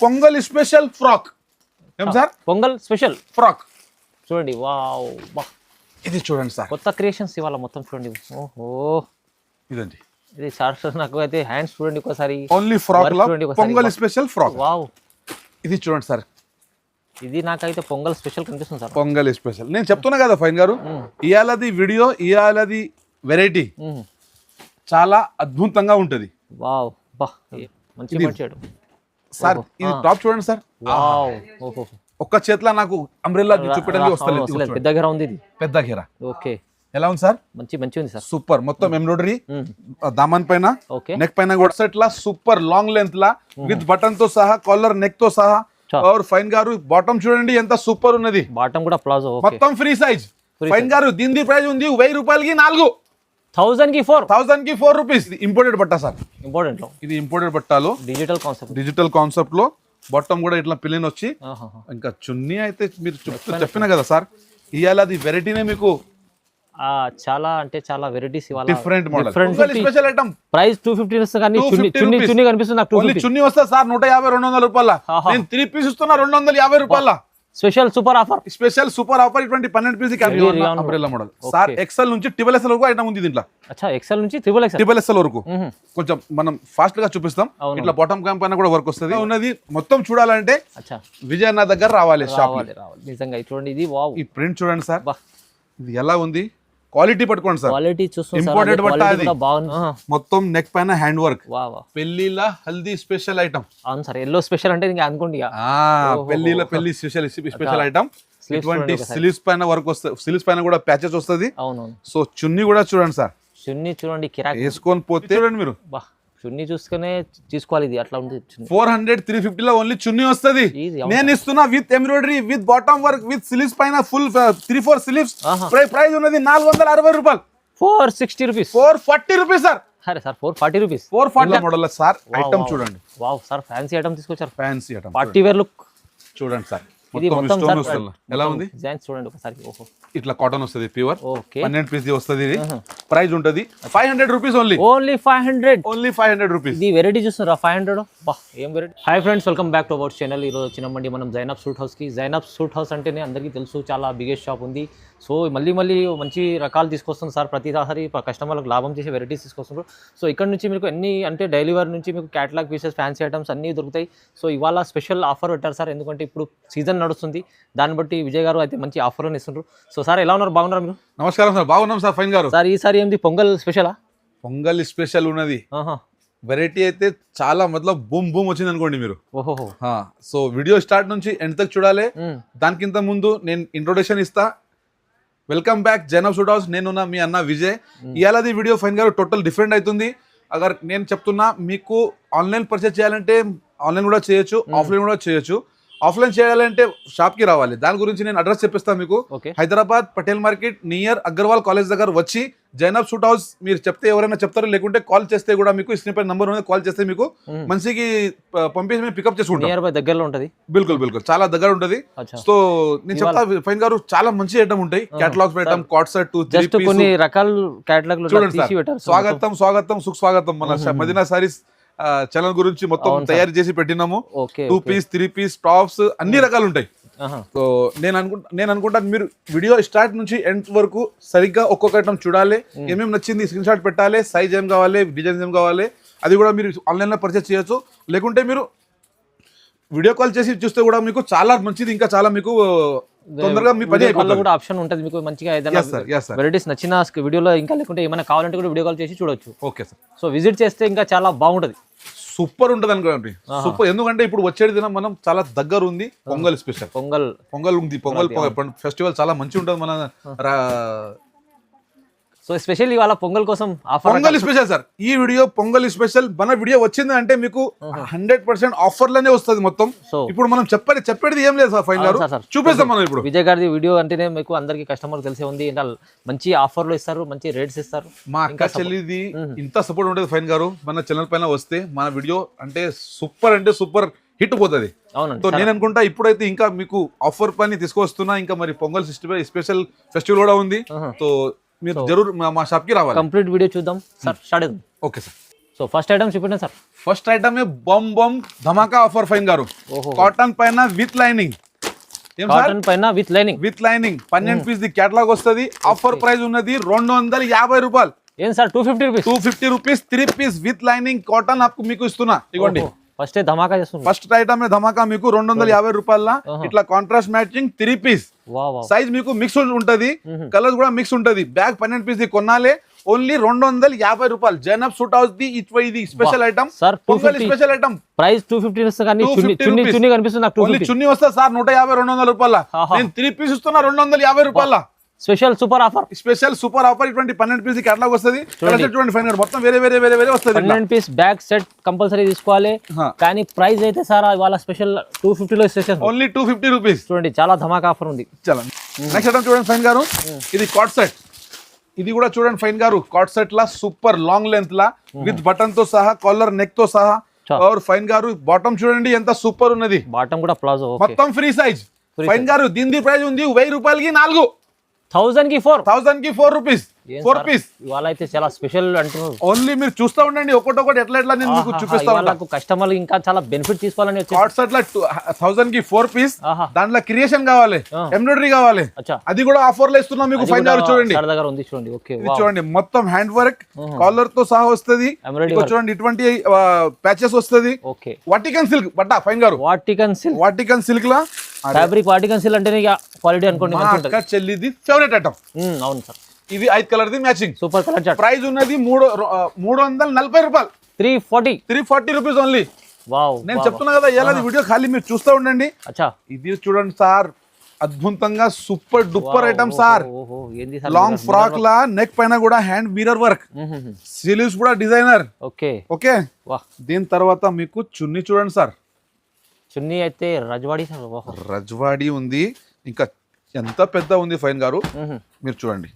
Pongal special frock ఏం sir Pongal special frock చూడండి wow బా ఇది చూడండి సార్ కొత్త క్రియేషన్స్ ఇవాళ మొత్తం చూడండి ఓహో ఇదండి ఇది సార్ నాకు అయితే హ్యాండ్స్ చూడండి ఒకసారి ఓన్లీ ఫ్రాక్ లో పొంగల్ స్పెషల్ ఫ్రాక్ వావ్ ఇది చూడండి సార్ ఇది నాకైతే పొంగల్ స్పెషల్ కనిపిస్తుంది సార్ పొంగల్ స్పెషల్ నేను చెప్తున్నా కదా ఫైన్ గారు ఇయాలది వీడియో ఇయాలది వెరైటీ చాలా అద్భుతంగా ఉంటది వావ్ బా మంచి మంచాడు సార్ ఇది టాప్ చూడండి సార్ వావ్ ఓహో ఒక్క చేతిలో నాకు అంబ్రెల్లా చూపెట్టడానికి వస్తలేదు పెద్ద ఘెర ఉంది ఇది పెద్ద ఘెర ఓకే ఎలా ఉంది సార్ మంచి ఉంది సార్ సూపర్ మొత్తం ఎంబ్రాయిడరీ దామన్ పైన ఓకే నెక్ పైన కూడా సెట్ లా సూపర్ లాంగ్ లెంత్ లా విత్ బటన్ తో సహా కాలర్ నెక్ తో సహా और ఫైన్ గారు బాటమ్ చూడండి ఎంత సూపర్ ఉన్నది బాటమ్ కూడా ప్లాజో మొత్తం ఫ్రీ సైజ్ ఫైన్ గారు దీని ప్రైస్ ఉంది 1000 రూపాయలకి 4 1000 కి 4 రూపీస్ ఇంపోర్టెడ్ బట్ట సార్ ఇంపార్టెంట్ లో ఇది ఇంపోర్టెడ్ బట్టాలు డిజిటల్ కాన్సెప్ట్ లో బాటమ్ కూడా ఇట్లా పిలిన్ వచ్చి ఇంకా చున్నీ అయితే మీరు చెప్పిన కదా సార్ ఇవాళ అది వెరైటీనే మీకు చాలా అంటే చాలా వెరైటీస్ ఇవాళ different model special item price 250 వస్తుంది కానీ చున్నీ కనిపిస్తుంది నాకు 250 చున్నీ వస్తా సార్ 150 200 రూపాయల నేను 3 పీస్ ఇస్తున్నా 250 రూపాయల స్పెషల్ సూపర్ ఆఫర్ ఇటువంటి 12 piece umbrella model sir XL నుంచి ట్రిపుల్ ఎక్సెల్ వరకు ఐటమ్ ఉంది దీంట్లో అచ్చా ఎక్సెల్ నుంచి ట్రిపుల్ ఎక్సెల్ వరకు కొంచెం మనం ఫాస్ట్ గా చూపిస్తాం ఇట్లా బాటమ్ క్యాంప్ పైన కూడా వర్క్ వస్తుంది ఉన్నది మొత్తం చూడాలంటే విజయ్ అన్న దగ్గర రావాలి షాప్ నిజంగా చూడండి ఇది వావ్ ఈ ప్రింట్ చూడండి సార్ ఇది ఎలా ఉంది క్వాలిటీ పట్టుకోండి సార్ క్వాలిటీ చూస్తున్నా ఇంపోర్టెడ్ బట్ట అది మొత్తం నెక్ పైన హ్యాండ్ వర్క్ పెళ్లిల హల్దీ స్పెషల్ ఐటమ్ అవును సార్ ఎల్లో స్పెషల్ అంటే ఇంకా అనుకోండి పెళ్లి స్పెషల్ ఐటమ్ ఇటువంటి స్లీవ్స్ పైన వర్క్ వస్తుంది స్లీవ్స్ పైన కూడా ప్యాచెస్ వస్తుంది అవునవును సో చున్నీ కూడా చూడండి సార్ చున్నీ చూడండి కిరాక్ వేసుకొని పోతే చూడండి మీరు చున్నీ చూసుకునే తీసుకోవాలి ఇది అట్లా ఉంది 400-350 లో ఓన్లీ చున్నీ వస్తుంది నేను ఇస్తున్నా with embroidery with bottom work with sleeves పైన ఫుల్ 3-4 స్లీవ్స్ ప్రైస్ ఉన్నది 460 రూపాయలు 460 రూపీస్ 440 రూపీస్ సార్ అరే sir 440 rupees 440 model sir item చూడండి వావ్ సార్ ఫ్యాన్సీ ఐటమ్ తీసుకొచ్చారు fancy item party wear look చూడండి సార్ ఇది మొత్తం ఎలా ఉంది డిజైన్స్ చూడండి ఒకసారి ఓహో ఇట్లా కాటన్ వస్తుంది ప్యూర్ ఓకే 12 పీస్ వస్తుంది ఇది ప్రైస్ ఉంటది 500 రూపీస్ ఓన్లీ 500 రూపీస్ ఇది వెరైటీ చూస్తున్నారా 500 బా ఏం variety hi friends welcome back to our channel ఈ రోజు వచ్చినామండి మనం జైనబ్ సూట్ హౌస్ కి జైనబ్ సూట్ హౌస్ అంటేనే అందరికీ తెలుసు చాలా బిగ్గెస్ట్ షాప్ ఉంది సో మళ్ళీ మంచి రకాలు తీసుకొస్తుంది సార్ ప్రతిసారి కస్టమర్లకు లాభం చేసే వెరైటీస్ తీసుకొస్తున్నారు సో ఇక్కడ నుంచి మీకు అన్ని అంటే డైలీ వేర్ నుంచి మీకు క్యాటలాగ్ పీసెస్ ఫ్యాన్సీ ఐటమ్స్ అన్నీ దొరుకుతాయి సో ఇవాళ స్పెషల్ ఆఫర్ పెట్టారు సార్ ఎందుకంటే ఇప్పుడు సీజన్ నడుస్తుంది దాన్ని బట్టి విజయ్ గారు అయితే మంచి ఆఫర్లను ఇస్తున్నారు సో సార్ ఎలా ఉన్నారు బాగున్నారు మీరు నమస్కారం సార్ బాగున్నాం సార్ ఫైన్ గారు సార్ ఈసారి ఏంది పొంగల్ స్పెషలా పొంగల్ స్పెషల్ ఉన్నది వెరైటీ అయితే చాలా మతలబ్ బూమ్ వచ్చింది అనుకోండి మీరు ఓహో సో వీడియో స్టార్ట్ నుంచి ఎండ్ తక్ చూడాలి దానికింత ముందు నేను ఇంట్రొడక్షన్ ఇస్తా welcome back Zainab suit house నేను మీ అన్న విజయ్ ఇవాళది వీడియో ఫైన్ గారు టోటల్ డిఫరెంట్ అవుతుంది అగర్ నేను చెప్తున్నా మీకు ఆన్లైన్ పర్చేస్ చేయాలంటే ఆన్లైన్ కూడా చేయొచ్చు ఆఫ్లైన్ కూడా చేయొచ్చు ఆఫ్లైన్ చేయాలంటే షాప్ కి రావాలి దాని గురించి నేను అడ్రస్ చెప్పిస్తాను మీకు Hyderabad Patel market near Agarwal college దగ్గర వచ్చి జైనబ్ సూట్ హౌస్ మీరు చెప్తే ఎవరైనా చెప్తారు లేకుంటే కాల్ చేస్తే కూడా మీకు స్క్రీన్ పై నంబర్ ఉంది కాల్ చేస్తే మీకు మంచికి పంపించి మేము పికప్ చేసుకుంటాం దగ్గరలో ఉంటది బిల్కుల్ చాలా దగ్గర ఉంటది సో నేను చెప్తా ఫైన్ గారు చాలా మంచి ఐటమ్ ఉంటాయి కేటలాగ్స్ ఐటమ్ కాట్ సెట్ 2-3 కొన్ని రకాల కేటలాగ్ చూడండి స్వాగతం సుస్వాగతం మన మదీనా సారీస్ ఛానల్ గురించి మొత్తం తయారు చేసి పెట్టినాము 2 పీస్ 3 పీస్ టాప్స్ అన్ని రకాలు ఉంటాయి సో నేను అనుకుంటాను మీరు వీడియో స్టార్ట్ నుంచి ఎండ్ వరకు సరిగ్గా ఒక్కొక్క ఐటమ్ చూడాలి ఏమేమి నచ్చింది స్క్రీన్ షాట్ పెట్టాలి సైజ్ ఏం కావాలి డిజైన్స్ ఏం కావాలి అది కూడా మీరు ఆన్లైన్ లో పర్చేస్ చేయొచ్చు లేకుంటే మీరు వీడియో కాల్ చేసి చూస్తే కూడా మీకు చాలా మంచిది ఇంకా చాలా మీకు తొందరగా మీ పని అయిపోతుంది కూడా ఆప్షన్ ఉంటుంది మీకు మంచిగా ఏదైనా వెరైటీస్ నచ్చిన వీడియోలో ఇంకా లేకుంటే ఏమైనా కావాలంటే కూడా వీడియో కాల్ చేసి చూడొచ్చు ఓకే సార్ సో విజిట్ చేస్తే ఇంకా చాలా బాగుంటది సూపర్ ఉంటుంది అనుకోండి సూపర్ ఎందుకంటే ఇప్పుడు వచ్చేది దినం మనం చాలా దగ్గర ఉంది పొంగల్ స్పెషల్ పొంగల్ ఉంది పొంగల్ ఫెస్టివల్ చాలా మంచి ఉంటుంది మన సో స్పెషల్ ఇవాళ పొంగల్ కోసం పొంగల్ స్పెషల్ సార్ ఈ వీడియో పొంగల్ స్పెషల్ మన వీడియో వచ్చింది అంటే మీకు 100% ఆఫర్ లోనే వస్తుంది మొత్తం ఇప్పుడు మనం చెప్పేది ఏం లేదు సార్ ఫైన్ గారు చూపిస్తాం మనం ఇప్పుడు విజయ్ గారి వీడియో అంటేనే మీకు అందరికి కస్టమర్ తెలిసే ఉంది మంచి ఆఫర్ లో ఇస్తారు మంచి రేట్స్ ఇస్తారు మా అక్క చెల్లిది ఇంత సపోర్ట్ ఉంటుంది ఫైన్ గారు మన ఛానల్ పైన వస్తే మన వీడియో అంటే సూపర్ హిట్ పోతుంది సో నేను అనుకుంటా ఇప్పుడైతే ఇంకా మీకు ఆఫర్ పని తీసుకొస్తున్నా ఇంకా మరి పొంగల్ స్పెషల్ ఫెస్టివల్ కూడా ఉంది సో మీరు జరూర్ మా షాప్ కి రావాలి కంప్లీట్ వీడియో చూద్దాం సార్ స్టార్ట్ చేద్దాం okay sir so first item చూపించండి సార్. ఫస్ట్ ఐటమ్ బొమ్ బొమ్ ధమాకా ఆఫర్ ఫైన్ గారు. ఓహో, కాటన్ పైన విత్ లైనింగ్. కాటన్ పైన with lining. With lining 12 piece the catalogue వస్తుంది. ఆఫర్ ప్రైస్ ఉన్నది 250 రూపాయలు. ఏం sir 250 rupees? 250 rupees 3 piece with lining cotton మీకు ఇస్తున్నా. ఇవ్వండి ఫస్ట్ ధమాకా చేస్తున్నా. ఫస్ట్ ఐటమ్ ధమాకా మీకు 250 రూపాయల ఇట్లా కాంట్రాస్ట్ మ్యాచింగ్ 3 పీస్. సైజ్ మీకు మిక్స్ ఉంటది, కలర్స్ కూడా మిక్స్ ఉంటది. బ్యాగ్ 12 పీస్ ది కొనాలి, ఓన్లీ 250 రూపాయలు. జైనబ్ సూట్ హౌస్ ది ఇది special item sir. Special item price 250 వస్తుంది కానీ చున్నీ కనిపిస్తుంది నాకు. ఓన్లీ చున్నీ వస్తా సార్ 150-200 రూపాయల. నేను 3 పీస్ ఇస్తున్నా 250 రూపాయల. Special super offer. Special super offer. ఇటువంటి 12 పీస్ కేటలాగ్ వస్తుంది. చూడండి ఫైన్ మొత్తం వేరే వస్తుంది. 12 పీస్ బ్యాగ్ సెట్ కంపల్సరీ తీసుకోవాలి. కానీ ప్రైస్ అయితే సార్ ఇవాళ స్పెషల్ 250 లో ఇచ్చేసారు. Only 250 rupees. చూడండి చాలా ధమాకా ఆఫర్ ఉంది. చాలా నెక్స్ట్ ఐటమ్ చూడండి ఫైన్ గారు. ఇది కాట్ సెట్. ఇది కూడా చూడండి ఫైన్ గారు. కాట్ సెట్ లా సూపర్ లాంగ్ లెంత్ లా విత్ బటన్ తో సహా, కాలర్ నెక్ తో సహా. और ఫైన్ గారు బాటమ్ చూడండి ఎంత సూపర్ ఉన్నది. బాటమ్ కూడా ప్లాజో మొత్తం ఫ్రీ సైజ్. ఫైన్ గారు దీని ప్రైస్ ఉంది 1000 రూపాయలకి 4. 1000 కి 4. 1000 కి 4 రూపీస్. 4 పీస్. ఇవాళ అయితే చాలా స్పెషల్ అంటున్నారు. ఓన్లీ మీరు చూస్తూ ఉండండి ఒక్కొక్కటి ఎట్లా నేను మీకు చూపిస్తా ఉంటాను. కస్టమర్లు ఇంకా చాలా బెనిఫిట్ తీసుకోవాలని వచ్చి కాట్ సెట్ లా 1000 కి 4 పీస్. దాంట్లో క్రియేషన్ కావాలి, ఎంబ్రాయిడరీ కావాలి, అది కూడా ఆఫర్ లో ఇస్తున్నాం మీకు. ఫైన్ గారు చూడండి దగ్గర ఉంది చూడండి. ఓకే చూడండి మొత్తం హ్యాండ్ వర్క్ కాలర్ తో సహా వస్తుంది. చూడండి ఇటువంటి ప్యాచెస్ వస్తుంది. ఓకే వాటికన్ సిల్క్ బట్ట ఫైన్ గారు. వాటికన్ సిల్క్ లా ఫ్యాబ్రిక్ వాటికన్ సిల్క్ అంటే క్వాలిటీ అనుకోండి. అక్క చెల్లిది ఫేవరెట్ ఐటమ్. అవును సార్. ఇది 5 colour the matching super colour chart. Price ఉన్నది 340 రూపాయలు. 340 రూపీస్ ఓన్లీ. వావ్, నేను చెప్తున్నా కదా ఇలా వీడియో ఖాళీ మీరు చూస్తూ ఉండండి. అచ్చా ఇది చూడండి సార్ అద్భుతంగా super duper item sir. Long frock లా నెక్ పైన కూడా హ్యాండ్ మిర్రర్ వర్క్, స్లీవ్స్ కూడా డిజైనర్. ఓకే ఓకే దీని తర్వాత మీకు చున్నీ చూడండి సార్. చున్నీ అయితే రజ్వాడి సార్. రజ్వాడి ఉంది. ఇంకా ఎంత పెద్ద ఉంది ఫైన్ గారు మీరు చూడండి.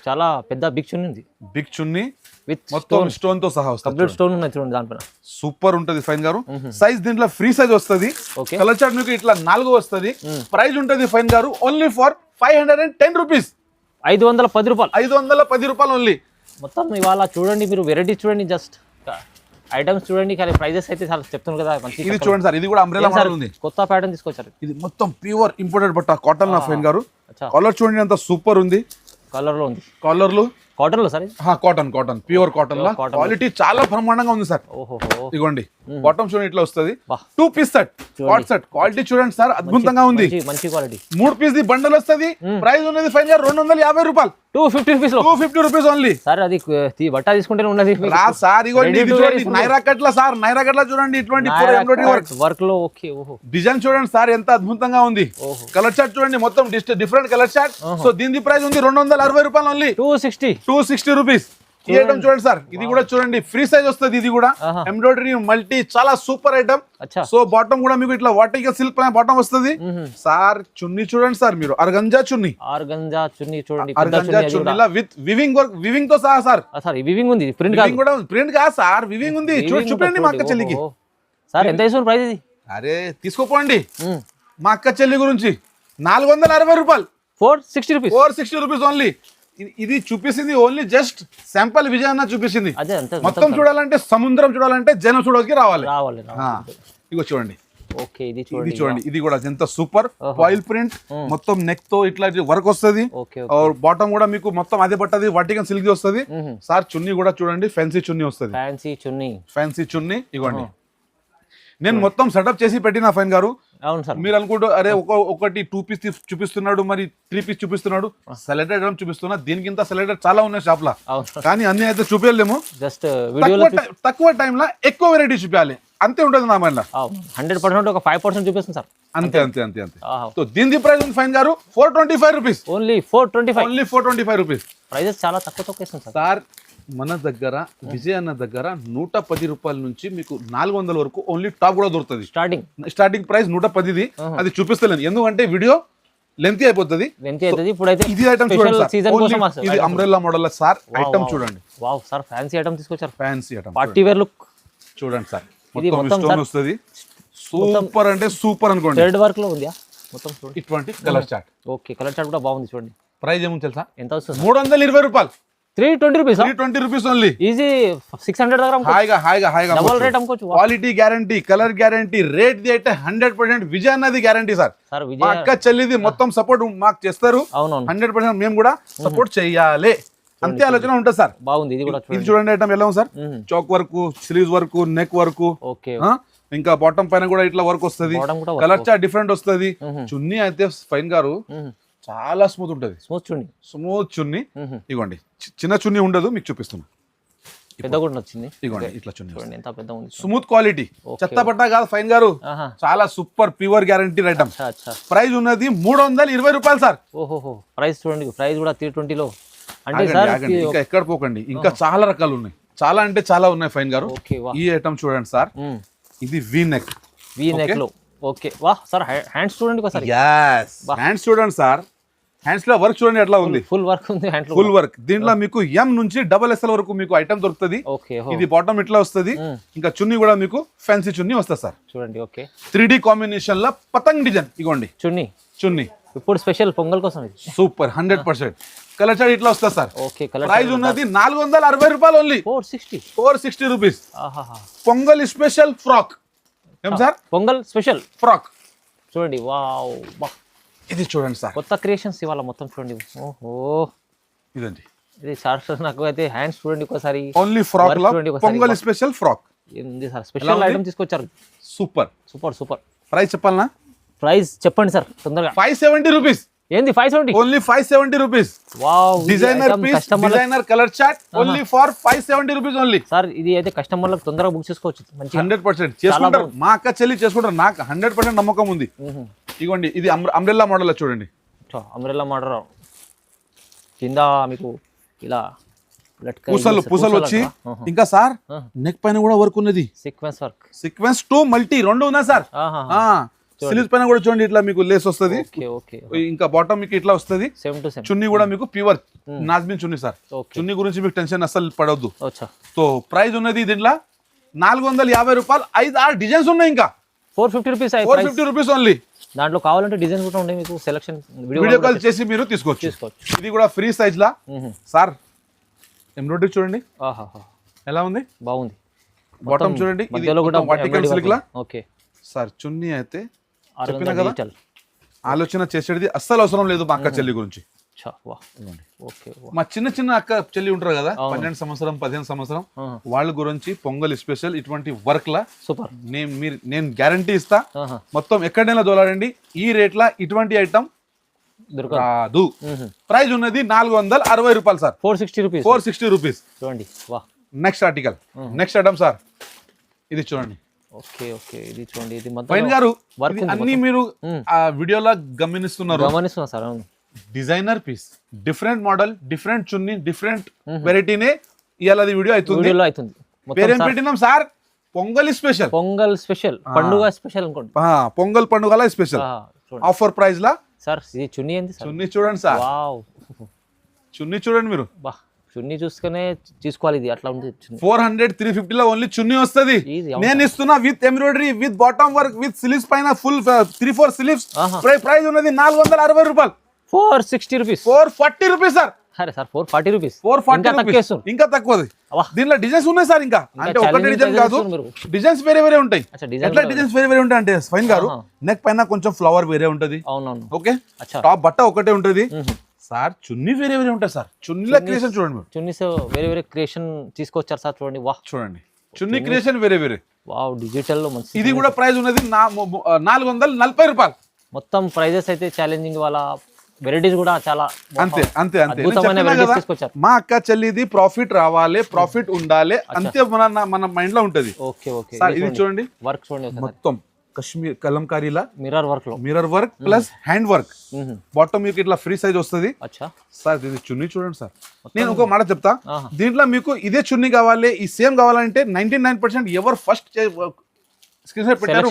చాలా పెద్ద బిగ్ చున్నీ ఉంది. బిగ్ చున్నీ విత్ మొత్తం స్టోన్ తో సహా వస్తుంది. కంప్లీట్ స్టోన్ ఉన్నాయి చూడండి దానిపైన. సూపర్ ఉంటది ఫైన్ గారు. సైజ్ దీంట్లో ఫ్రీ సైజ్ వస్తుంది. కలర్ చార్ట్ మీకు ఇట్లా 4 వస్తుంది. ప్రైస్ ఉంటది ఫైన్ గారు ఓన్లీ ఫర్ 510 రూపీస్. 510 రూపాయలు. 510 రూపాయలు ఓన్లీ. మొత్తం ఇవాళ చూడండి మీరు వెరైటీ చూడండి. జస్ట్ ఐటమ్స్ చూడండి కానీ ప్రైజెస్ అయితే చాలా చెప్తున్నారు కదా. ఇది చూడండి సార్. ఇది కూడా అంబ్రెలా మోడల్ ఉంది. కొత్త ప్యాటర్న్ తీసుకొచ్చారు. ఇది మొత్తం ప్యూర్ ఇంపోర్టెడ్ బట్ట కాటన్ నా ఫైన్ గారు. కలర్ చూడండి ఎంత సూపర్ ఉంది. కలర్ లో ఉంది. కలర్లు కాటన్ లో సార్. కాటన్ ప్యూర్ కాటన్ లా క్వాలిటీ చాలా బ్రహ్మాండంగా ఉంది సార్. ఇదిగోండి బాటమ్ చూడండి ఇట్లా వస్తుంది. 2 piece set coat set. Quality చూడండి సార్ అద్భుతంగా ఉంది. మంచి క్వాలిటీ. 3 పీస్ ది బండల్ వస్తుంది. ప్రైస్ ఉన్నది ఫైన్ గారు 250 రూపాయలు. 250 రూపీస్ లో 250 రూపీస్ ఓన్లీ. సార్ అది బట్ట తీసుకుంటే ఉన్నది సార్. ఇగోండి ఇది చూడండి నైరా కట్ లా సార్. నైరా కట్ లా చూడండి ఇటువంటి ఎంబ్రాయిడరీ వర్క్ లో. ఓకే డిజైన్ చూడండి సార్ ఎంత అద్భుతంగా ఉంది. కలర్ చార్ట్ చూడండి మొత్తం డిఫరెంట్ కలర్ చార్ట్. సో దీని ప్రైస్ ఉంది 260 రూపాయలు ఓన్లీ. 260 రూపీస్. ఈ ఐటమ్ చూడండి సార్. ఇది కూడా చూడండి ఫ్రీ సైజ్ వస్తుంది. ఇది కూడా ఎంబ్రాయిడరీ మల్టీ చాలా సూపర్ ఐటమ్. సో బాటమ్ కూడా మీకు ఇట్లా వాటిక సిల్క్ పైన బాటమ్ వస్తుంది సార్. చున్నీ చూడండి సార్ మీరు ఆర్గంజా చున్నీ. చూడండి ఆర్గంజా చున్నీలా విత్ వివింగ్ వర్క్, వివింగ్ తో సహా సార్. వివింగ్ ఉంది. ప్రింట్ కా సార్ వివింగ్ ఉంది. చూడండి మా అక్క చెల్లికి. సార్ ఎంత ఇస్తుంది ప్రైస్ ఇది? అరే తీసుకోపోండి మా అక్క చెల్లి గురించి. 460 రూపాయలు. 460 రూపీస్ ఓన్లీ. ఇది చూపిస్తుంది ఓన్లీ జస్ట్ శాంపుల్. విజయన్న చూపిస్తుంది. మొత్తం చూడాలంటే సముద్రం చూడాలంటే జనం చూడడానికి రావాలి. ఇగో చూడండి. ఓకే ఇది చూడండి. ఇది కూడా ఎంత సూపర్ ఫాయిల్ ప్రింట్ మొత్తం నెక్ తో ఇట్లా వర్క్ వస్తుంది. బాటమ్ కూడా మీకు మొత్తం అదే పట్టది వాటికన్ సిల్క్ వస్తుంది సార్. చున్నీ కూడా చూడండి ఫ్యాన్సీ చున్నీ వస్తుంది. ఫ్యాన్సీ చున్నీ. ఇవ్వండి నేను మొత్తం సెటప్ చేసి పెట్టిన ఫైన్ గారు. అవును సార్. మీరు అనుకుంటూ అరే ఒకటి 2 పీస్ చూపిస్తున్నాడు మరి 3 పీస్ చూపిస్తున్నాడు. సెలెక్టెడ్ ఐటమ్ చూపిస్తున్నా. దీనికింత సెలెక్టెడ్ చాలా ఉన్నాయి షాప్ లా. కానీ అన్ని అయితే చూపించలేము. జస్ట్ తక్కువ టైం లా ఎక్కువ వెరైటీ చూపించాలి అంతే ఉంటుంది నా మైండ్. 100% ఒక 5% చూపిస్తుంది సార్. అంతే. సో దీని ప్రైస్ ఉంది ఫైన్ గారు 425 రూపీస్. Only 425 rupees. ప్రైజెస్ చాలా తక్కువ ఇస్తుంది సార్. మన దగ్గర విజయ్ అన్న దగ్గర 110 రూపాయల నుంచి మీకు 400 వరకు ఓన్లీ టాప్ కూడా దొరుకుతుంది. Starting price 110. అది చూపిస్తలేను ఎందుకంటే వీడియో లెంతీ అయిపోతుంది. ఇది ఐటమ్ చూడండి. ఇది అంబ్రెల్లా మోడల్ సార్. ఐటమ్ చూడండి. వావ్ సార్ ఫ్యాన్సీ ఐటమ్ తీసుకొచ్చారు. Fancy item party wear look చూడండి సార్. మొత్తం స్టోన్ వస్తుంది. సూపర్ అంటే సూపర్ అనుకోండి. థ్రెడ్ వర్క్ లో ఉంది మొత్తం. ఇటువంటి colour chart. Okay colour chart కూడా బాగుంది చూడండి. ప్రైస్ ఏముంది తెలుసా? ఎంత వస్తుంది? 320 రూపాయలు. 320 320 రూపీస్ ఓన్లీ. ఈజీ 600 దగ్గర హాయిగా డబుల్ రేట్ అమ్ముకోవచ్చు. Quality guarantee, colour guarantee, rate the అయితే 100% విజయ్ అన్నది గ్యారంటీ సార్. సార్ మా విజయ్ అక్క చెల్లిది మొత్తం సపోర్ట్ మాకు చేస్తారు. అవునవును 100% మేము కూడా సపోర్ట్ చెయ్యాలి, అంతే ఆలోచన ఉంటుంది సార్. బాగుంది ఇది కూడా ఇది చూడండి ఐటమ్ ఎలా ఉంది sir. Chowk work, sleeves work, neck work, okay ఇంకా బాటమ్ పైన కూడా ఇట్లా వర్క్ వస్తుంది. కలర్ చార్ట్ డిఫరెంట్ వస్తుంది. చున్నీ అయితే ఫైన్ గారు చాలా స్మూత్ ఉంటది. స్మూత్ చున్నీ. ఇగోండి చిన్న చున్నీ ఉండదు, మీకు చూపిస్తున్నా. పెద్ద కూడా వచ్చింది. ఇగోండి ఇట్లా చున్నీ చూడండి ఎంత పెద్ద ఉంది. స్మూత్ క్వాలిటీ, చెత్త పట్టా కాదు ఫైన్ గారు. చాలా super pure guarantee item. Price ఉన్నది 320 రూపాయలు సార్. ఓహో ప్రైస్ చూడండి, ప్రైస్ కూడా 320 లో. అంటే ఇంకా ఎక్కడ పోకండి, ఇంకా చాలా రకాలు ఉన్నాయి. చాలా అంటే చాలా ఉన్నాయి ఫైన్ గారు. ఈ ఐటమ్ చూడండి సార్, ఇది వి నెక్ లో. ఓకే వా సార్ హ్యాండ్స్ చూడండి ఒకసారి. హ్యాండ్స్ చూడండి సార్, హ్యాండ్స్ లో వర్క్ చూడండి ఎట్లా ఉంది. ఫుల్ వర్క్ ఉంది హ్యాండ్ లో, ఫుల్ వర్క్. దీంట్లో మీకు ఎం నుంచి XXL వరకు మీకు ఐటమ్ దొరుకుతుంది. ఇది బాటమ్ ఇట్లా వస్తుంది. ఇంకా చున్నీ కూడా మీకు ఫ్యాన్సీ చున్నీ వస్తుంది సార్. చూడండి ఓకే 3D కాంబినేషన్ లో పతంగ్ డిజైన్. ఇగోండి చున్నీ ఇప్పుడు స్పెషల్ పొంగల్ కోసం సూపర్ 100%. కలర్ చార్ట్ ఇట్లా వస్తుంది సార్. ఓకే ప్రైస్ ఉన్నది 460 రూపాయలు only. 460 rupees. Pongal special frock. ఏం సార్ పొంగల్ స్పెషల్ ఫ్రాక్ చూడండి. వావ్ ఇది చూడండి సార్, కొత్త క్రియేషన్స్ ఇవాళ మొత్తం చూడండి. ఓహో ఇదండి ఇది సార్. నాకు అయితే హ్యాండ్స్ చూడండి ఒకసారి. ఓన్లీ ఫ్రాక్ లో పొంగల్ స్పెషల్ ఫ్రాక్. ఏంది సార్ స్పెషల్ ఐటమ్ తీసుకొచ్చారు. సూపర్. ప్రైస్ చెప్పాలనా? ప్రైస్ చెప్పండి సార్ తొందరగా. 570 రూపీస్. ఏంది 570? Only 570 rupees. Wow designer piece, designer colour chart only for 570 rupees only. Sir ఇది అయితే కస్టమర్లకు తొందరగా బుక్ చేసుకోవచ్చు. 100% చేసుకుంటారు, మా అక్క చెల్లి చేసుకుంటారు. నాకు 100% నమ్మకం ఉంది. ఇగోండి ఇది అంబ్రెల్లా మోడల్ చూడండి. అంబ్రెల్లా మోడల్ కింద మీకు ఇలా పూసలు వచ్చి, ఇంకా సార్ నెక్ పైన కూడా వర్క్ ఉన్నది. సీక్వెన్స్ 2 మల్టీ 2 ఉన్నా సార్. స్లీవ్స్ పైన కూడా చూడండి ఇట్లా మీకు లేస్ వస్తుంది. ఇంకా బాటమ్ మీకు ఇట్లా వస్తుంది. చున్నీ కూడా మీకు ప్యూర్ నాజ్మిన్ చున్నీ సార్. చున్నీ గురించి మీకు టెన్షన్ అస్సలు పడవద్దు. సో ప్రైస్ ఉన్నది దీంట్లో 450 రూపాయలు. 5-6 డిజైన్స్ ఉన్నాయి. ఇంకా 450 రూపీస్ ఓన్లీ. దాంట్లో కావాలంటే డిజైన్స్ కూడా ఉన్నాయి, మీకు సెలక్షన్ వీడియో కాల్ చేసి మీరు తీసుకోవచ్చు. ఇది కూడా ఫ్రీ సైజ్ లా సార్. ఎంబ్రాయిడరీ చూడండి ఎలా ఉంది, బాగుంది. బాటమ్ చూడండి వర్టికల్ సిల్క్ లా. సార్ చున్నీ అయితే చెప్పినా కదా, ఆలోచన చేసేది అస్సలు అవసరం లేదు మా అక్క చెల్లి గురించి. మా చిన్న అక్క చెల్లి ఉంటారు కదా, 12 సంవత్సరం 15 సంవత్సరం, వాళ్ళ గురించి పొంగల్ స్పెషల్ ఇటువంటి వర్క్ లా సూపర్. నేను గ్యారంటీ ఇస్తా. మొత్తం ఎక్కడైనా దోలాడండి, ఈ రేట్ లా ఇటువంటి ఐటమ్ రాదు. ప్రైస్ ఉన్నది 460 రూపాయలు సార్. 460 రూపీస్ చూడండి. Next article, next item sir. ఇది చూడండి. ఓకే ఇది చూడండి. ఇది పైన గారు అన్ని మీరు ఆ వీడియోలో గమనిస్తున్నారు sir. Designer piece, different model, different chunni, different వెరైటీనే ఇవాళ వీడియో అవుతుంది. పేరేం పెట్టినాం సార్? పొంగల్ స్పెషల్ పండుగ స్పెషల్ అనుకోండి. పొంగల్ పండుగ స్పెషల్ ఆఫర్ ప్రైస్ లా సార్. ఇది చున్నీ ఏంది? చున్నీ చూడండి సార్. చున్నీ చూడండి మీరు. చున్నీ చూసుకునే తీసుకోవాలి. ఇది అట్లా ఉంది. 400-350 లో ఓన్లీ చున్నీ వస్తుంది. నేను ఇస్తున్నా with embroidery, with bottom work, with sleeves పైన ఫుల్ 3-4 స్లీవ్స్. ప్రైస్ ఉన్నది 460 రూపాయలు. 460 రూపీస్. 440 rupees sir. అరే సార్ 440 రూపీస్. 440 రూపీస్ ఇంకా తక్కువది. దీనిలో డిజైన్స్ ఉన్నాయి సార్. ఇంకా అంటే ఒకటే డిజైన్ కాదు, డిజైన్స్ వేరే ఉంటాయి. ఎట్లా డిజైన్స్ వేరే ఉంటాయి అంటే ఫైన్ గారు, నెక్ పైన కొంచెం ఫ్లవర్ వేరే ఉంటది. ఓకే, టాప్ బట్ట ఒకటే ఉంటది సార్. చున్నీ వేరే ఉంటాయి సార్. చున్నీల క్రియేషన్ చూడండి మీరు. చున్నీస్ వేరే క్రియేషన్ తీసుకొచ్చారు సార్. చూడండి చూడండి చున్నీ క్రియేషన్ వేరే. వావ్ డిజిటల్ లో మంచి. ఇది కూడా ప్రైస్ ఉన్నది 440 రూపాయలు. మొత్తం ప్రైజెస్ అయితే ఛాలెంజింగ్. వాళ్ళ వెరైటీస్ కూడా చాలా అంతే. మా అక్క చెల్లిది ప్రాఫిట్ రావాలి, ప్రాఫిట్ ఉండాలి, అంతే మన మైండ్ లో ఉంటది. సార్ ఇది చూడండి వర్క్ చూడండి మొత్తం కశ్మీర్ కలంకారీలా mirror work plus hand work. Bottom మీకు ఇట్లా ఫ్రీ సైజ్ వస్తుంది సార్. ఇది చున్నీ చూడండి సార్. నేను ఒక మాట చెప్తా, దీంట్లో మీకు ఇదే చున్నీ కావాలి, ఈ సేమ్ కావాలంటే 99% ఎవరు ఫస్ట్ స్క్రీన్ షాట్ పెట్టారు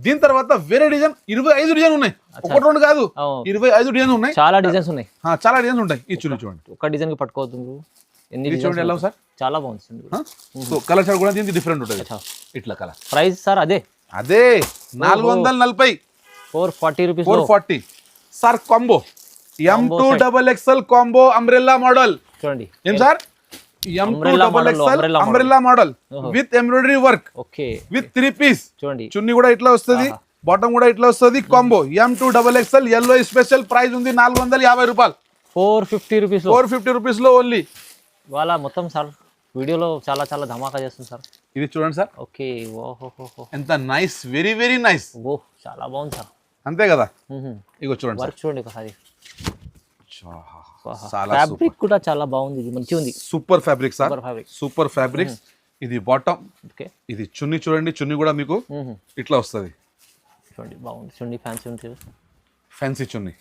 దీని తర్వాత వేరే డిజైన్ 25 డిజైన్ ఉన్నాయి. 1-2 కాదు, 25 డిజైన్ ఉన్నాయి. చాలా డిజైన్స్ ఉన్నాయి. ఈ చున్నీ చూడండి. ఒక డిజైన్ కి పట్టుకోవద్దు. చూడండి ఎలా సార్, చాలా బాగుంది. సో కలర్ చార్ట్ కూడా దీనికి డిఫరెంట్ ఉంటుంది. ఇట్లా కలర్. ప్రైస్ సార్ అదే 440. 440 rupees. 440 sir. Combo M2 XXL combo umbrella model చూడండి ఏం sir Umbrella model, umbrella umbrella model with embroidery work okay with 3 piece చూడండి చున్నీ కూడా ఇట్లా వస్తుంది బాటమ్ కూడా ఇట్లా వస్తుంది combo M2XXL yellow special price ఉంది 450 రూపాయలు 450 రూపీస్ 450 రూపీస్ లో ఓన్లీ వాళ్ళ మొత్తం సార్ వీడియోలో చాలా చాలా ధమాకా చేస్తుంది సార్ ఇది చూడండి సార్ ఓకే ఓహో ఎంత నైస్ వెరీ వెరీ నైస్ ఓ చాలా బాగుంది సార్ అంతే కదా ఇగో చూడండి వర్క్ చూడండి ఒకసారి చాలా ఫ్యాబ్రిక్ కూడా చాలా బాగుంది ఇది మంచిగా ఉంది super fabric sir super fabric super fabrics ఇది బాటమ్ ఓకే ఇది చున్నీ చూడండి చున్నీ కూడా మీకు ఇట్లా వస్తుంది చూడండి బాగుంది చున్నీ ఫ్యాన్సీ ఉంటుంది ఫ్యాన్సీ చున్నీ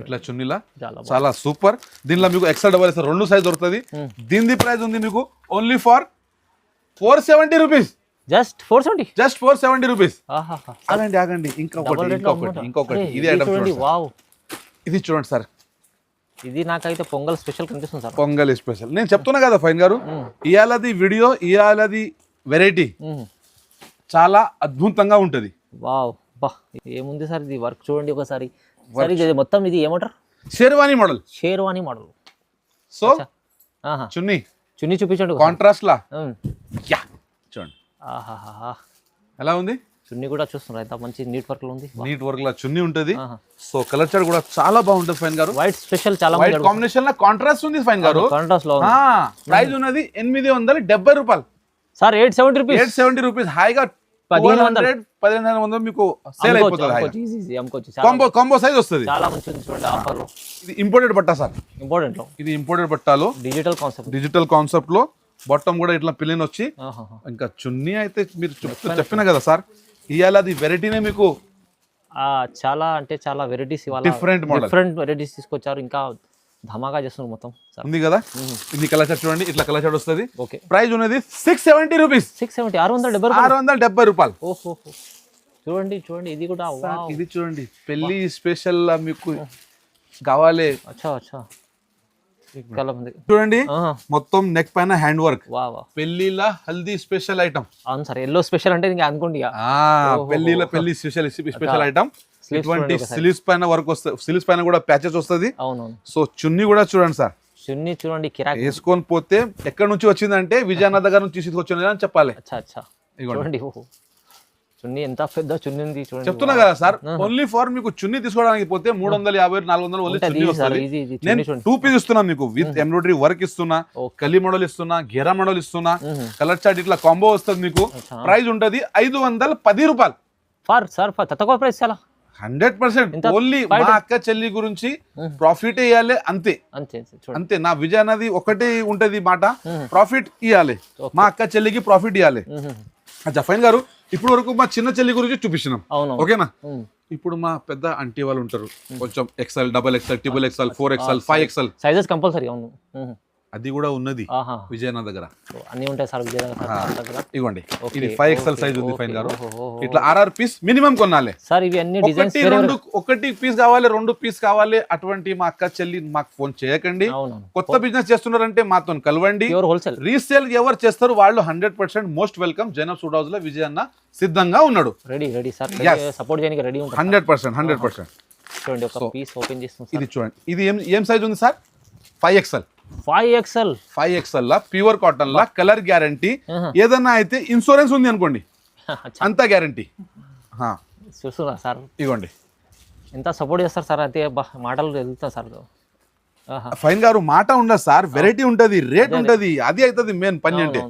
ఇట్లా చున్నీలా చాలా చాలా సూపర్ దీనిలో మీకు XL రెండు సైజ్ దొరుకుతుంది దీని ప్రైస్ ఉంది మీకు only for 470 rupees just 470 just 470 rupees ఆహాహా ఆగండి ఇంకొకటి ఇది ఐటమ్ చూడండి వావ్ ఇది చూడండి సార్ ఇది నాకైతే పొంగల్ స్పెషల్ కనిపిస్తుంది సార్ పొంగల్ స్పెషల్ నేను చెప్తున్నా కదా ఫైన్ గారు ఇయాలది వీడియో ఇయాలది వెరైటీ చాలా అద్భుతంగా ఉంటది వావ్ బా ఏముంది సార్ ఇది వర్క్ చూడండి ఒకసారి సార్ ఇది మొత్తం ఇది ఏమంటారు sherwani model sherwani model so ఆహా చున్నీ చున్నీ చూపించండి ఒకసారి. కాంట్రాస్ట్ లా యా చూడండి ఆహాహా ఎలా ఉంది చున్నీ కూడా చూస్తున్నారు ఎంత మంచి నీట్ వర్క్ లో ఉంది నీట్ వర్క్ లా చున్నీ ఉంటది సో కలర్ చార్ట్ కూడా చాలా బాగుంటది ఫైన్ గారు వైట్ స్పెషల్ చాలా వైట్ కాంబినేషన్ లా కాంట్రాస్ట్ ఉంది ఫైన్ గారు కాంట్రాస్ట్ లో ప్రైస్ ఉన్నది 870 రూపాయలు సార్ 870 రూపీస్ 870 రూపీస్ హాయిగా 1500 మీకు సేల్ అయిపోతుంది కాంబో సైజ్ వస్తుంది చాలా మంచిది చూడండి ఆఫర్ లో ఇది ఇంపోర్టెడ్ బట్ట సార్ ఇంపార్టెంట్ లో ఇది ఇంపోర్టెడ్ బట్టాలో డిజిటల్ కాన్సెప్ట్ లో బాటమ్ కూడా ఇట్లా పిల్లన్ వచ్చి ఇంకా చున్నీ అయితే మీరు చెప్పిన కదా సార్ ఇవాళ అది వెరైటీనే మీకు చాలా అంటే చాలా వెరైటీస్ ఇవాళ డిఫరెంట్ వెరైటీస్ తీసుకొచ్చారు ఇంకా ధమాకా చేస్తున్నారు మొత్తం ఉంది కదా ఇది కలర్ చార్ట్ చూడండి ఇట్లా కలర్ చార్ట్ వస్తుంది ఓకే ప్రైస్ ఉన్నది 670 రూపీస్ 670 రూపాయలు ఓహో చూడండి చూడండి ఇది కూడా ఇది చూడండి పెళ్లి స్పెషల్ మీకు కావాలి అచ్చా అచ్చా చూడండి మొత్తం నెక్ పైన హ్యాండ్ వర్క్ వా పెళ్లిలా హల్దీ స్పెషల్ ఐటమ్ అవును సార్ ఎల్లో స్పెషల్ అంటే ఇంకా అనుకోండి పెళ్లి స్పెషల్ ఐటమ్ ఇటువంటి స్లీవ్స్ పైన వర్క్ వస్తుంది స్లీవ్స్ పైన కూడా ప్యాచెస్ వస్తుంది అవునవును సో చున్నీ కూడా చూడండి సార్ చున్నీ చూడండి కిరాక్ వేసుకొని పోతే ఎక్కడి నుంచి వచ్చిందంటే విజయనగర్ దగ్గర నుంచి తీసుకొచ్చింది అని చెప్పాలి అచ్చా అచ్చా చూడండి చున్నీ ఎంత పెద్ద చున్నీ ఉంది చూడండి చెప్తున్నా కదా సార్ ఓన్లీ ఫర్ మీకు చున్నీ తీసుకోవడానికి పోతే 350 400 ఓన్లీ చున్నీ వస్తుంది నేను 2 పీస్ ఇస్తున్నాను మీకు విత్ ఎంబ్రాయిడరీ వర్క్ ఇస్తున్నా కలి మోడల్ ఇస్తున్నా గెరా మోడల్ ఇస్తున్నా కలర్ చార్ట్ ఇట్లా కాంబో వస్తుంది మీకు ప్రైస్ ఉంటది 510 రూపాయలు సార్ తక్కువ ప్రైస్ చాలా 100% ఓన్లీ మా అక్క చెల్లి గురించి ప్రాఫిట్ ఇవ్వాలి అంతే అంతే నా విజయ్ అన్నది ఒకటి ఉంటది మాట ప్రాఫిట్ ఇవ్వాలి మా అక్క చెల్లికి ప్రాఫిట్ ఇవ్వాలి అచ్చా ఫైన్ గారు ఇప్పుడు వరకు మా చిన్న చెల్లి గురించి చూపిస్తున్నాం ఓకేనా ఇప్పుడు మా పెద్ద ఆంటీ వాళ్ళు ఉంటారు కొంచెం XL XXL XXL 4XL 5XL sizes compulsory అవును అది కూడా ఉన్నది విజయనగర్ దగ్గర అన్ని ఉంటాయి సార్ విజయనగర్ దగ్గర ఇవ్వండి ఇది 5XL సైజ్ ఉంది ఫైన్ గారు ఇట్లా 6 పీస్ మినిమం కొనాలి సార్ ఇవి అన్ని డిజైన్స్ ఒకటి పీస్ కావాలి 2 పీస్ కావాలి అటువంటి మా అక్క చెల్లి మాకు ఫోన్ చేయకండి కొత్త బిజినెస్ చేస్తున్నారంటే మాతో కలవండి హోల్సేల్ రీసేల్ ఎవరు చేస్తారు వాళ్ళు 100% most welcome Zainab suit house లో విజయ్ అన్న సిద్ధంగా ఉన్నాడు రెడీ సార్ సపోర్ట్ చేయడానికి రెడీ ఉంటాడు 100% చూడండి ఒక పీస్ ఓపెన్ చేస్తాం ఇది చూడండి ఇది ఏం సైజ్ ఉంది సార్ 5XL లా ప్యూర్ కాటన్ లా కలర్ గ్యారంటీ ఏదన్నా అయితే ఇన్సూరెన్స్ ఉంది అనుకోండి అంత గ్యారంటీ చూస్తున్నా సార్ ఇవ్వండి ఎంత సపోర్ట్ చేస్తారు సార్ అయితే మాటలు వెళ్తా సార్ ఫైన్ గారు మాట ఉండదు సార్ వెరైటీ ఉంటది రేట్ ఉంటది అది అవుతుంది మెయిన్ పని అంటే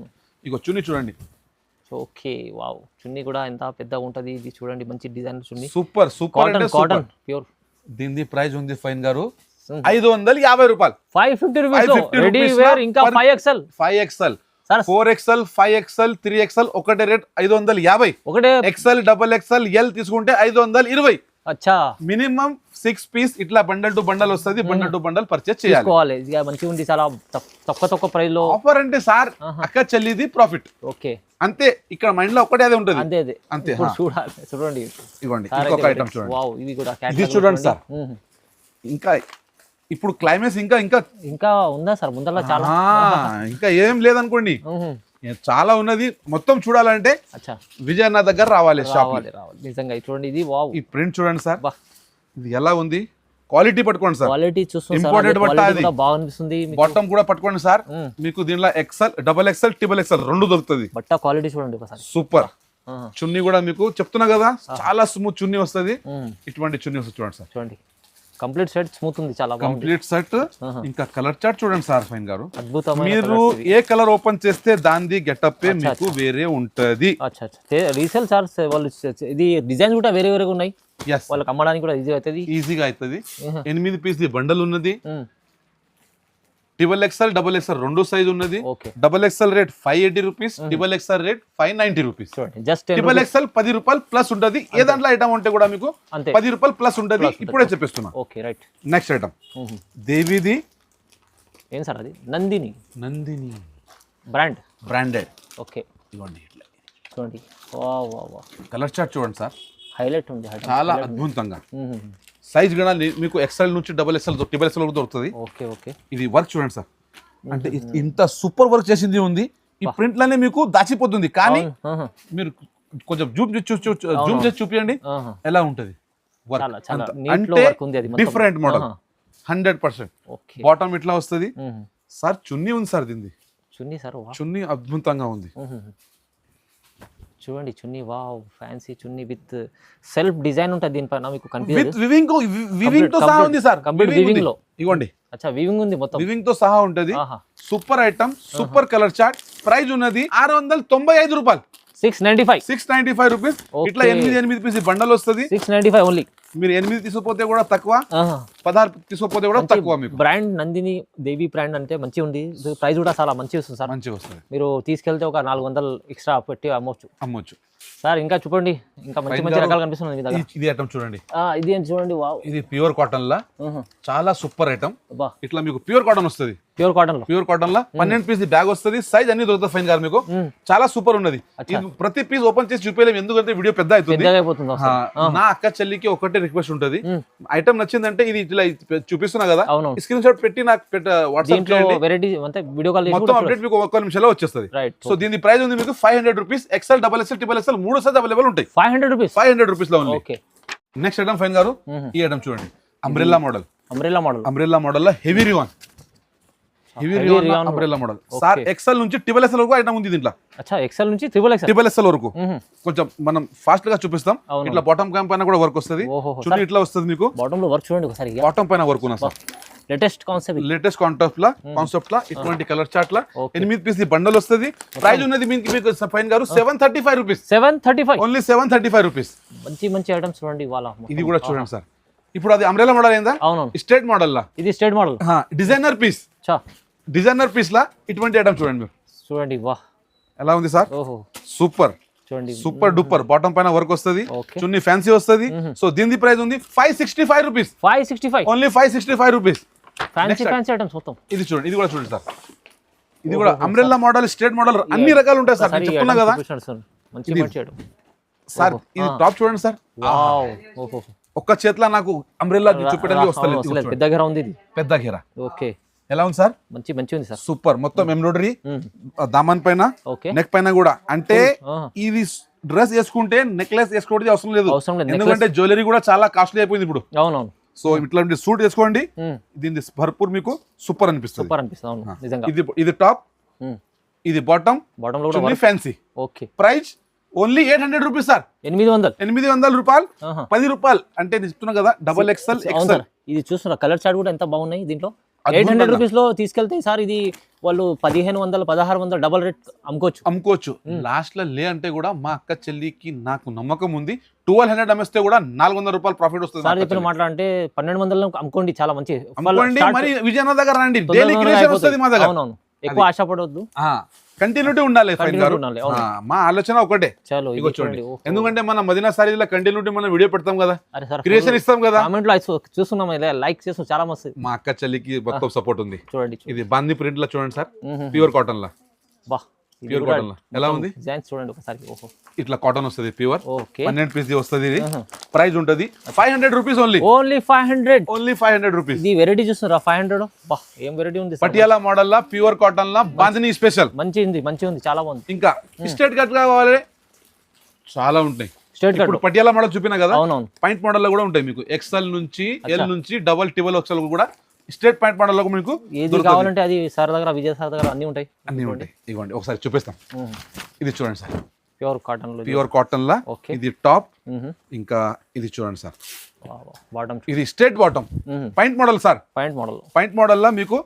ఇగో చున్నీ చూడండి ఓకే వావ్ చున్నీ కూడా ఎంత పెద్దగా ఉంటది ఇది చూడండి మంచి డిజైన్ చున్నీ సూపర్ కాటన్ ప్యూర్ దీని ప్రైస్ ఉంది ఫైన్ గారు 550 రూపాయలు 550 రూపీస్ రెడీ వేర్ ఇంకా 5XL 4XL 5XL 3XL ఒకటే రేట్ 550 ఒకటే XL XXL L తీసుకుంటే 520 అచ్చా మినిమం 6 పీస్ ఇట్లా బండల్ టు బండల్ వస్తుంది బండల్ టు బండల్ పర్చేస్ చేయాలి మంచిగా ఉంది చాలా తక్కువ ప్రైస్ లో ఆఫర్ అంటే సార్ అక్క చెల్లిది ప్రాఫిట్ ఓకే అంతే ఇక్కడ మైండ్ లో ఒకటే అదే ఉంటుంది అంతే చూడండి ఇవ్వండి ఇంకొక ఐటమ్ చూడండి వావ్ ఇది కూడా ఇది చూడండి సార్ ఇంకా ఇప్పుడు క్లైమాక్స్ ఇంకా ఉందా సార్ ముందర చాలా ఇంకా ఏం లేదనుకోండి చాలా ఉన్నది మొత్తం చూడాలంటే విజయ్ అన్న దగ్గర రావాలి షాప్ నిజంగా చూడండి ఇది వావ్ ఈ ప్రింట్ చూడండి సార్ ఇది ఎలా ఉంది క్వాలిటీ పట్టుకోండి సార్, క్వాలిటీ చూస్తున్నా ఇంపార్టెంట్ బట్ట అది. బాగా అనిపిస్తుంది బాటమ్ కూడా పట్టుకోండి సార్, మీకు దీనిలో XL, double XL, triple XL రెండు దొరుకుతుంది. బట్ట క్వాలిటీ చూడండి ఒకసారి, సూపర్. చున్నీ కూడా మీకు చెప్తున్నా కదా చాలా స్మూత్ చున్నీ వస్తుంది, ఇటువంటి చున్నీ వస్తుంది చూడండి సార్. చూడండి కంప్లీట్ సెట్ స్మూత్ ఉంది, చాలా కంప్లీట్ సెట్. ఇంకా కలర్ చార్ట్ చూడండి సార్ ఫైన్ గారు, అద్భుతమైన మీరు ఏ కలర్ ఓపెన్ చేస్తే దాని గెటప్ మీకు వేరే ఉంటది. రీసేల్ చార్జ్ వాళ్ళు ఇది డిజైన్స్ కూడా వేరే వేరేగా ఉన్నాయి, Yes. వాళ్ళకి అమ్మడానికి కూడా ఈజీ అవుతుంది, ఈజీగా అవుతుంది. 8 పీస్ బండల్ ఉన్నది, ట్రిపుల్ ఎక్స్ఎల్, డబుల్ ఎక్స్ఎల్ రెండు సైజ్ ఉన్నది. Okay, double XL rate 580 rupees, triple XL rate 590 rupees. Just triple XL 10 రూపాయలు ప్లస్ ఉంటది, ఏ దాంట్లో ఐటమ్ ఉంటే కూడా మీకు అంతే 10 రూపాయలు ప్లస్ ఉంటది. ఇప్పుడే చెప్పేస్తున్నా. Okay right. నెక్స్ట్ ఐటమ్ దేవిది, ఏం సార్ అది? నందిని బ్రాండెడ్. ఓకే ఇవ్వండి ఇట్లా చూడండి, వా వా వా కలర్ చార్ట్ చూడండి సార్, హైలైట్ ఉంది, చాలా అద్భుతంగా. సైజ్ కూడా మీకు ఎక్స్ఎల్ నుంచి డబుల్ ఎక్స్ఎల్, ట్రిపుల్ ఎక్స్ఎల్ దొరుకుతుంది. ఓకే ఓకే, ఇది వర్క్ చూడండి సార్, అంటే ఇంత సూపర్ వర్క్ చేసింది ఉంది. ఈ ప్రింట్ లోనే మీకు దాచిపోతుంది, కానీ మీరు కొంచెం జూమ్ చేసి చూపించండి ఎలా ఉంటది వర్క్. అంటే డిఫరెంట్ మోడల్ 100%. బాటమ్ ఇట్లా వస్తుంది సార్, చున్నీ ఉంది సార్, దీన్ని చున్నీ సార్, చున్నీ అద్భుతంగా ఉంది. చూడండి chunni, wow fancy chunni with self design ఉంటుంది దీనిపైన, మీకు విత్ వివింగ్ తో సహా ఉంది సార్, కంప్లీట్ వివింగ్ లో. ఇవ్వండి, అచ్చా వివింగ్ ఉంది మొత్తం, వివింగ్ తో సహా ఉంటది. Super item, super colour chart. Price ఉన్నది 695 రూపాయలు, 695 రూపీస్. ఇట్లా 8 పీస్ బండల్ వస్తుంది, 695 ఓన్లీ. మీరు 8 తీసుకుపోతే కూడా తక్కువ, 16 తీసుకుపోతే కూడా తక్కువ. మీకు బ్రాండ్ నందిని దేవి బ్రాండ్ అంటే మంచిగా ఉంది, ప్రైస్ కూడా చాలా మంచిగా వస్తుంది సార్, మంచిగా వస్తుంది. మీరు తీసుకెళ్తే ఒక 400 ఎక్స్ట్రా పెట్టి అమ్మొచ్చు సార్. ఇంకా చూడండి, ఇంకా మంచి మంచి రకాలు కనిపిస్తుంది మీ దగ్గర. ఇది ఐటమ్ చూడండి, ఇది ఏంటి చూడండి, వావ్ ఇది ప్యూర్ కాటన్ లా చాలా సూపర్ ఐటమ్. ఇట్లా మీకు ప్యూర్ కాటన్ వస్తుంది, ప్యూర్ కాటన్ లో 12 పీస్ బ్యాగ్ వస్తుంది, సైజ్ అన్ని దొరుకుతుంది ఫైన్ గారు మీకు. చాలా సూపర్ ఉన్నది. ప్రతి పీస్ ఓపెన్ చేసి చూపించలేము, ఎందుకంటే వీడియో పెద్ద అవుతుంది. నా అక్క చెల్లికి ఒకటే రిక్వెస్ట్ ఉంటది, ఐటమ్ నచ్చిందంటే ఇది ఇట్లా చూపిస్తున్నా కదా, స్క్రీన్ షాట్ పెట్టి నాకు వాట్సాప్ మొత్తం అప్డేట్ మీకు 1 నిమిషంలో వచ్చేస్తుంది. సో దీని ప్రైస్ ఉంది మీకు 500 rupees. XL, double XL, triple XL మూడు సైజ్ అవైలబుల్ ఉంటాయి. 500 రూపీస్ లో ఉంది. నెక్స్ట్ ఐటమ్ ఫైన్ గారు, ఈ ఐటమ్ చూడండి, అంబ్రెల్లా మోడల్ లో heavy రివాన్ umbrella model sir. XL నుంచి ట్రిపుల్ ఎక్స్ఎల్ వరకు ఐటమ్ ఉంది దీంట్లో. ఎక్స్ఎల్ నుంచి ట్రిపుల్ ఎక్స్ఎల్ వరకు కొంచెం మనం ఫాస్ట్ గా చూపిస్తాం. ఇట్లా బాటమ్ క్యాంప్ పైన కూడా వర్క్ వస్తుంది, చున్నీ ఇట్లా వస్తుంది మీకు. బాటమ్ లో వర్క్ చూడండి ఒకసారి, బాటమ్ పైన వర్క్ ఉన్నా సార్, లేటెస్ట్ కాన్సెప్ట్ లా ఇటువంటి కలర్ చార్ట్ లా 8 పీస్ బండల్ వస్తుంది. ప్రైస్ ఉన్నది మీకు ఫైన్ గారు 735 రూపీస్, ఓన్లీ 735 రూపీస్. మంచి ఐటమ్స్ చూడండి వాళ్ళ. ఇది కూడా చూడండి సార్, ఇప్పుడు అది అంబ్రెల్లా మోడల్ ఏందా? స్ట్రేట్ మోడల్ లా, ఇది స్ట్రేట్ మోడల్ డిజైనర్ పీస్ లా ఇటువంటి ఐటమ్ చూడండి మీరు. చూడండి వా ఎలా ఉంది సార్, సూపర్ చూడండి, సూపర్ డూపర్. బాటమ్ పైన వర్క్ వస్తుంది, చున్నీ ఫ్యాన్సీ వస్తుంది. సో దీని ప్రైస్ ఉంది 565 రూపీస్, ఓన్లీ 565 రూపీస్. ఇది చూడండి, ఇది కూడా చూడండి సార్, ఇది కూడా అంబ్రెల్లా మోడల్, స్ట్రేట్ మోడల్ అన్ని రకాలు ఉంటాయి సార్, నేను చెప్తున్నా కదా సార్. ఇది టాప్ చూడండి సార్, ఒక్క చేతిలో నాకు అంబ్రెల్లా చూపెట్టడానికి వస్తలేదు, పెద్ద ఘేరా. ఓకే, ఎలా ఉంది సార్? మంచి ఉంది సార్, సూపర్. మొత్తం ఎంబ్రాయిడరీ దామన్ పైన, నెక్ పైన కూడా. అంటే ఇది డ్రెస్ వేసుకుంటే నెక్లెస్ వేసుకోవడం అవసరం లేదు, ఎందుకంటే జ్యువెలరీ కూడా చాలా కాస్ట్లీ అయిపోయింది ఇప్పుడు. అవునవును. సో ఇట్లాంటి సూట్ వేసుకోండి, దీని భర్పూర్ మీకు సూపర్ అనిపిస్తుంది. ఇది టాప్, ఇది బాటమ్ లో fancy. Okay, price only 800 rupees sir, 800 రూపాయలు, 10 రూపాయలు. అంటే నేను చెప్తున్నా కదా, డబల్ ఎక్స్ఎల్. ఇది చూస్తున్నా కలర్ చార్ట్ కూడా ఎంత బాగున్నాయి దీంట్లో. 800 రూపీస్ లో తీసుకెళ్తే సార్ ఇది వాళ్ళు 1500 1600 డబల్ రేట్ అమ్ముకోవచ్చు. లాస్ట్ లో లే అంటే కూడా మా అక్క చెల్లికి నాకు నమ్మకం ఉంది, 1200 అమ్మేస్తే కూడా 400 రూపాయలు ప్రాఫిట్ వస్తుంది. సార్ చెప్పిన మాట అంటే 1200 అమ్ముకోండి, చాలా మంచి. మరి విజయనగర్ దగ్గర రండి, డైలీ క్రియేషన్ వస్తుంది మా దగ్గర. అవునవును, ఎక్కువ ఆశపడవద్దు, కంటిన్యూటీ ఉండాలి. మా ఆలోచన ఒకటే, చూడండి, ఎందుకంటే మన మదీనా సారీలో కంటిన్యూటీ మనం వీడియో పెడతాం కదా, క్రియేషన్ ఇస్తాం కదా. చూస్తున్నాం, లైక్ చేస్తాం, చాలా మస్తు. మా అక్క చెల్లికి మొత్తం సపోర్ట్ ఉంది. చూడండి, ఇది బాందీ ప్రింట్ లో చూడండి సార్, ప్యూర్ కాటన్ లా. ప్యూర్ కాటన్ లా ఎలా ఉంది చూడండి ఒకసారి. ఇట్లా కాటన్ వస్తుంది ప్యూర్, 12 పీస్ వస్తుంది. ఇది ప్రైస్ ఉంటది 500 రూపీస్, ఓన్లీ 500 రూపీస్. ఇది వెరైటీ చూస్తున్నారా 500? ఏం వెరైటీ ఉంది, పటియాలా మోడల్ లా, ప్యూర్ కాటన్ లా, బాందిని స్పెషల్. మంచి ఉంది, చాలా బాగుంది. ఇంకా స్ట్రేట్ కట్ కావాలి, చాలా ఉంటాయి. స్ట్రైట్ కట్ ఇప్పుడు పటియాలా మోడల్ చూపినా కదా, అవునవును పాయింట్ మోడల్ లో కూడా ఉంటాయి మీకు. ఎక్స్ఎల్ నుంచి ఎల్ నుంచి డబల్ టిబల్ ఎక్స్ఎల్ కూడా స్ట్రేట్ పాయింట్ మోడల్ లో మీకు ఏది కావాలంటే అది సార్ దగ్గర, విజయ్ సార్ దగ్గర అన్ని ఉంటాయి. అన్ని ఉంటాయి. ఇవ్వండి ఒకసారి చూపిస్తాం. ఇది చూడండి సార్, ప్యూర్ కాటన్ లో, ప్యూర్ కాటన్ లా. ఓకే. ఇది టాప్, ఇంకా ఇది చూడండి సార్, బాటమ్, ఇది straight bottom point model sir. Point model, point model లా మీకు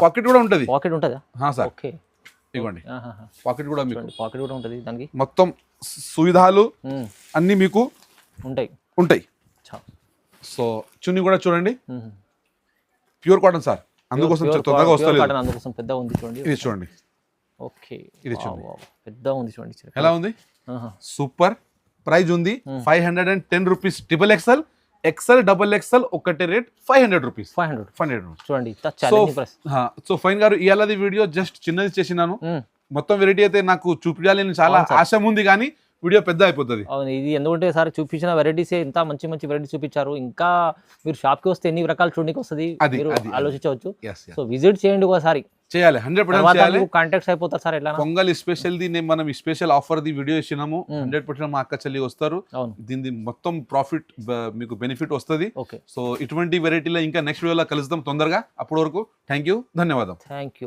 పాకెట్ కూడా ఉంటది. పాకెట్ ఉంటుందా సార్? ఓకే. ఇవ్వండి పాకెట్ కూడా మీకు పాకెట్ కూడా ఉంటుంది దానికి. మొత్తం సువిధాలు అన్ని మీకు ఉంటాయి. సో చున్నీ కూడా చూడండి, ప్యూర్ కాటన్ సార్, అందుకోసం తొందరగా వస్తలేదు, అందుకోసం పెద్దగా ఉంది చూడండి. ఇది చూడండి, ఓకే. ఇది చూడండి పెద్దగా ఉంది చూడండి. ఎలా ఉంది, సూపర్. ప్రైజ్ ఉంది 510 rupees. Triple XL, XL, double XL ఒకటే రేట్ 500 రూపీస్. 500 చూడండి. సో ఫైన్ గారు, ఇవాళది వీడియో జస్ట్ చిన్నది చేసినాను. మొత్తం వెరైటీ అయితే నాకు చూపించాలని చాలా ఆశ ఉంది, కానీ వీడియో పెద్ద అయిపోతుంది. అవును, ఇది ఎందుకంటే సార్ చూపించిన వెరైటీస్ ఇంత మంచి మంచి వెరైటీస్ చూపించారు. ఇంకా మీరు షాప్ కి వస్తే ఎన్ని రకాలు చూడడానికి వస్తుంది మీరు ఆలోచించవచ్చు. సో విజిట్ చేయండి ఒకసారి, చేయాలి 100% చేయాలి. కాంటాక్ట్స్ అయిపోతారు సార్. ఎట్లా పొంగల్ స్పెషల్ ది మనం స్పెషల్ ఆఫర్ ది వీడియో ఇచ్చినాము. 100% మా అక్క చెల్లి వస్తారు, దీని మొత్తం ప్రాఫిట్ మీకు బెనిఫిట్ వస్తుంది. సో ఇటువంటి వెరైటీలో ఇంకా నెక్స్ట్ వీడియోలో కలుద్దాం తొందరగా. అప్పటి వరకు థ్యాంక్ యూ, ధన్యవాదం. Thank you.